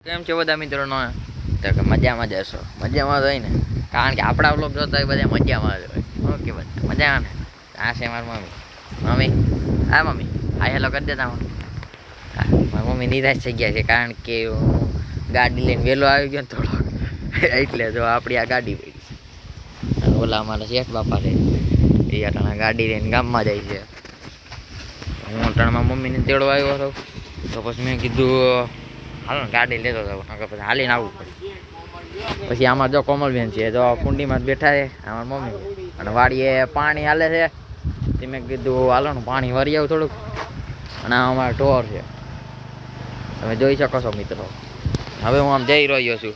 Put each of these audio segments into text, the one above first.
કેમ છે બધા મિત્રોનો તો કે મજામાં જ હશો. મજામાં જ હોય ને, કારણ કે આપણા બ્લોગ જોતા હોય બધા મજામાં જ હોય. ઓકે બધા મજામાં ને. આ છે મારી મમ્મી. હા મમ્મી, હા હેલો કરી દેતા મને. હા, મારી મમ્મી નિરાશ થઈ ગયા છે કારણ કે હું ગાડી લઈને વહેલો આવી ગયો ને થોડોક, એટલે જો આપણી આ ગાડી પડી છે. ઓલા અમારા શેઠ બાપા છે એ અટાણા ગાડી લઈને ગામમાં જાય છે. હું અટાણામાં મમ્મીને તેડવા આવ્યો હતો, તો પછી મેં કીધું હાલો ને ગાડી લેતો હતો, પછી હાલીને આવવું પડે. પછી આમાં જો કોમલબેન છે, જો કુંડીમાં જ બેઠા છે અમારા મમ્મી, અને વાડીએ પાણી હાલે છે. તે મેં કીધું હાલો ને પાણી વરી આવું થોડુંક. અને આ અમારા ઢોર છે, તમે જોઈ શકો છો મિત્રો. હવે હું આમ જઈ રહ્યો છું,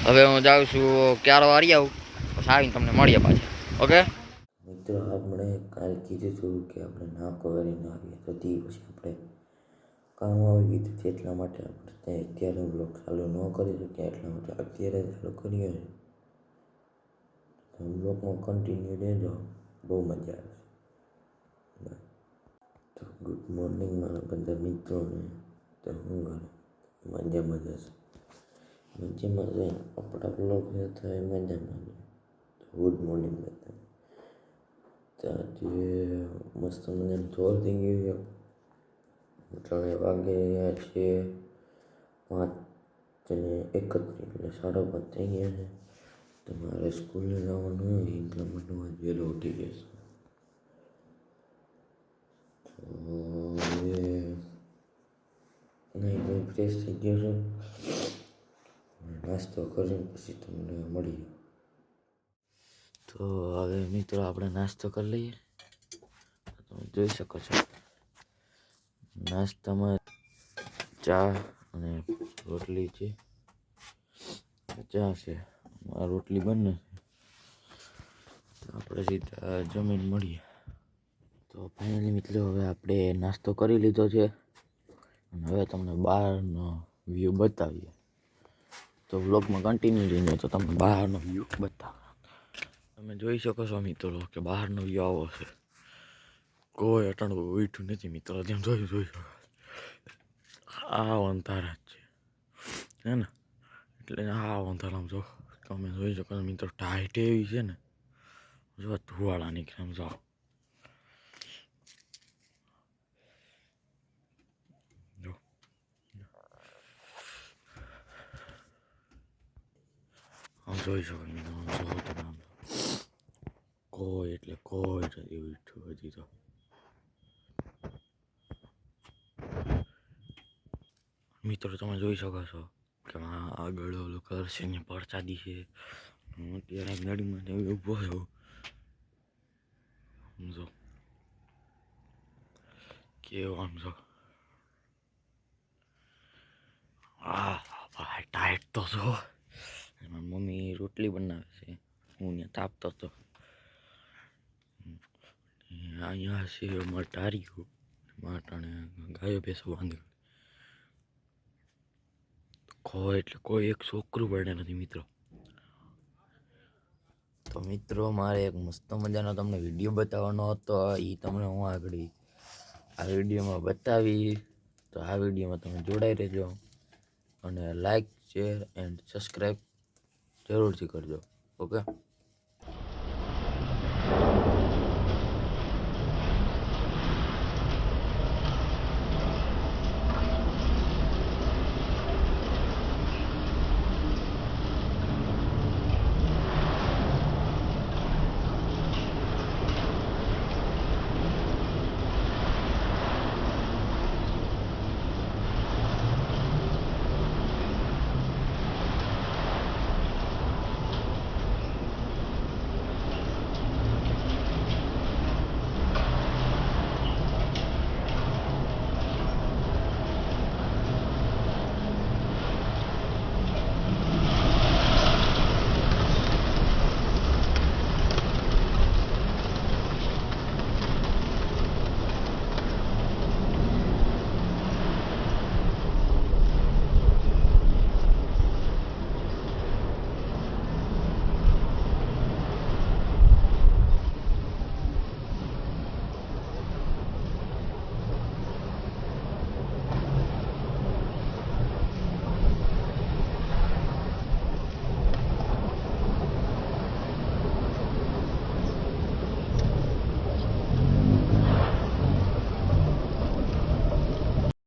હવે હું જાઉં છું ક્યારો વરી આવું, પછી આવીને તમને મળીએ પાછા. ઓકે મિત્રો, આપણે કાલ કીધું હતું કે આપણે નાકો કરીને આવીએ, તો તે પછી આપણે કામ આવી ગયું હતું, એટલા માટે આપણે ત્યાં અત્યારે બ્લોગ ચાલુ ન કરી શકીએ, એટલા માટે અત્યારે ચાલુ કરીએ. તો બ્લોગમાં કન્ટિન્યુ રહેજો, બહુ મજા આવે. તો ગુડ મોર્નિંગ મારા બધા મિત્રોને. તો હું મજામાં જશે મજામાં જાય આપણા બ્લોગ થાય મજામાં જાય. તો ગુડ મોર્નિંગ બધા. તો આજે મસ્ત મજાનું થોર થઈ ગયું છે. 3 વાગે છે, 5:31 એટલે 5:30 થઈ ગયા છે. તો મારે સ્કૂલે જવાનું હોય એટલા માટે હું વહેલો ઉઠી જઈશ. તો નહીં ફ્રેશ થઈ ગયો છું, નાસ્તો કરીને પછી તમને મળીએ. તો હવે મિત્રો આપણે નાસ્તો કરી લઈએ. તમે જોઈ શકો છો નાસ્તામાં ચા અને રોટલી છે. ચા છે, આ રોટલી બને તો આપણે સીધા જમીન મળીએ. તો ફાઇનલી મિત્રો હવે આપણે નાસ્તો કરી લીધો છે, અને હવે તમને બહારનો વ્યૂ બતાવીએ. તો વ્લોગમાં કન્ટિન્યુ રહીને તો તમને બહારનો વ્યૂ બતાવો. તમે જોઈ શકો છો મિત્રો કે બહારનો વ્યૂ આવો છે. કોઈ અટાણું ઉઠ્યું નથી મિત્રો, તેમ જોઈ શકો. આ અંધારા જ છે ને, એટલે આ અંધારામાં જો તમે જોઈ શકો મિત્રો, ટાઈટ એવી છે ને, જો ધુવાળા નીકળે આમ જાઓ. જો આમ જોઈ શકો મિત્રો, જો તમે આમ કોઈ એટલે કોઈ નથી ઉઠ્યું હજી તો. મિત્રો તમે જોઈ શકો છો કે આગળ ઓલું ઘર છે ને પરસાદી છે. હું અત્યારે ગાડીમાં ઊભો છું, સમજો કેવો આમ જો. ભાઈ ટાઈટ તો જો. એમાં મમ્મી રોટલી બનાવે છે, હું ત્યાં તાપતો હતો. અહીંયા છે અમારે ટારીઓ, માટાણે ગાયો ભેંસો બાંધી. કોઈ એટલે કોઈ એક છોકરું પડે નથી મિત્રો. તો મિત્રો મારે એક મસ્ત મજાનો તમને વિડીયો બતાવવાનો હતો, એ તમને હું આગળ આ વિડીયોમાં બતાવી. તો આ વિડીયોમાં તમે જોડાઈ રહેજો, અને લાઈક શેર એન્ડ સબસ્ક્રાઈબ જરૂરથી કરજો. ઓકે.